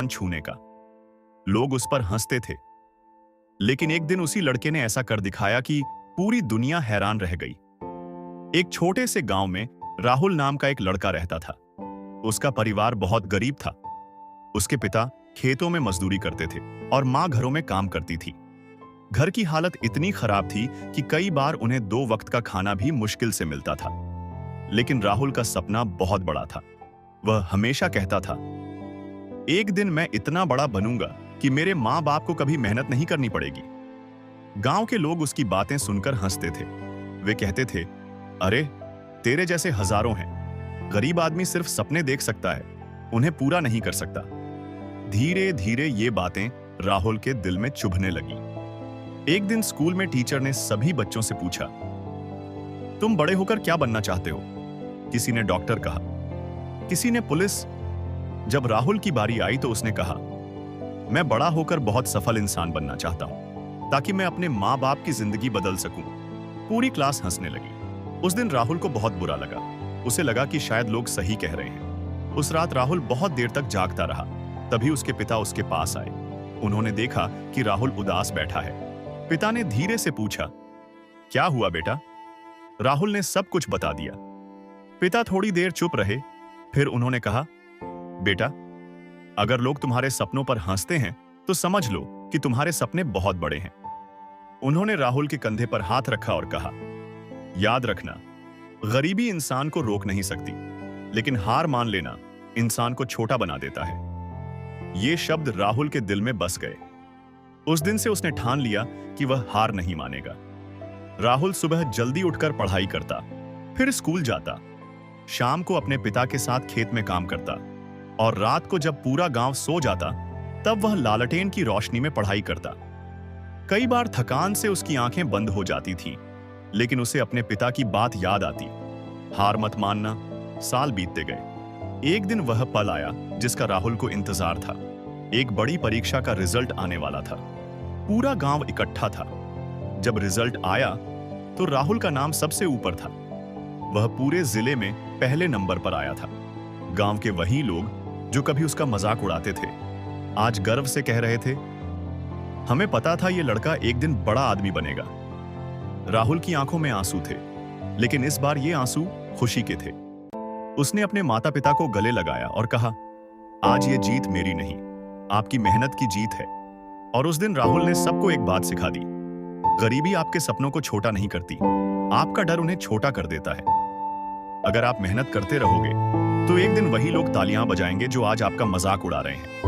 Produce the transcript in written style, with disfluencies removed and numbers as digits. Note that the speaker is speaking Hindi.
छूने का। लोग उस पर हंसते थे, लेकिन एक दिन उसी लड़के ने ऐसा कर दिखाया कि पूरी दुनिया हैरान रह गई। एक छोटे से गांव में राहुल नाम का एक लड़का रहता था। उसका परिवार बहुत गरीब था। उसके पिता खेतों में मजदूरी करते थे और मां घरों में काम करती थी। घर की हालत इतनी खराब थी कि कई बार उन्हें 2 वक्त का खाना भी मुश्किल से मिलता था। लेकिन राहुल का सपना बहुत बड़ा था। वह हमेशा कहता था, एक दिन मैं इतना बड़ा बनूंगा कि मेरे माँ बाप को कभी मेहनत नहीं करनी पड़ेगी। गांव के लोग उसकी बातें सुनकर हंसते थे। वे कहते थे, अरे तेरे जैसे हजारों हैं। गरीब आदमी सिर्फ सपने देख सकता है, उन्हें पूरा नहीं कर सकता। धीरे धीरे ये बातें राहुल के दिल में चुभने लगी। एक दिन स्कूल में टीचर ने सभी बच्चों से पूछा, तुम बड़े होकर क्या बनना चाहते हो? किसी ने डॉक्टर कहा, किसी ने पुलिस। जब राहुल की बारी आई तो उसने कहा, मैं बड़ा होकर बहुत सफल इंसान बनना चाहता हूं, ताकि मैं अपने माँ बाप की जिंदगी बदल सकूं। पूरी क्लास हंसने लगी। उस दिन राहुल को बहुत बुरा लगा। उसे लगा कि शायद लोग सही कह रहे हैं। उस रात राहुल बहुत देर तक जागता रहा। तभी उसके पिता उसके पास आए। उन्होंने देखा कि राहुल उदास बैठा है। पिता ने धीरे से पूछा, क्या हुआ बेटा? राहुल ने सब कुछ बता दिया। पिता थोड़ी देर चुप रहे, फिर उन्होंने कहा, बेटा, अगर लोग तुम्हारे सपनों पर हंसते हैं तो समझ लो कि तुम्हारे सपने बहुत बड़े हैं। उन्होंने राहुल के कंधे पर हाथ रखा और कहा, याद रखना, गरीबी इंसान को रोक नहीं सकती, लेकिन हार मान लेना इंसान को छोटा बना देता है। ये शब्द राहुल के दिल में बस गए। उस दिन से उसने ठान लिया कि वह हार नहीं मानेगा। राहुल सुबह जल्दी उठकर पढ़ाई करता, फिर स्कूल जाता, शाम को अपने पिता के साथ खेत में काम करता और रात को जब पूरा गांव सो जाता तब वह लालटेन की रोशनी में पढ़ाई करता। कई बार थकान से उसकी आंखें बंद हो जाती थीं, लेकिन उसे अपने पिता की बात याद आती, हार मत मानना। साल बीतते गए। एक दिन वह पल आया जिसका राहुल को इंतजार था। एक बड़ी परीक्षा का रिजल्ट आने वाला था। पूरा गांव इकट्ठा था। जब रिजल्ट आया तो राहुल का नाम सबसे ऊपर था। वह पूरे जिले में पहले नंबर पर आया था। गांव के वही लोग जो कभी उसका मजाक उड़ाते थे, आज गर्व से कह रहे थे, हमें पता था ये लड़का एक दिन बड़ा आदमी बनेगा। राहुल की आंखों में आंसू थे, लेकिन इस बार ये आंसू खुशी के थे। उसने अपने माता पिता को गले लगाया और कहा, आज ये जीत मेरी नहीं, आपकी मेहनत की जीत है। और उस दिन राहुल ने सबको एक बात सिखा दी, गरीबी आपके सपनों को छोटा नहीं करती, आपका डर उन्हें छोटा कर देता है। अगर आप मेहनत करते रहोगे तो एक दिन वही लोग तालियां बजाएंगे जो आज आपका मजाक उड़ा रहे हैं।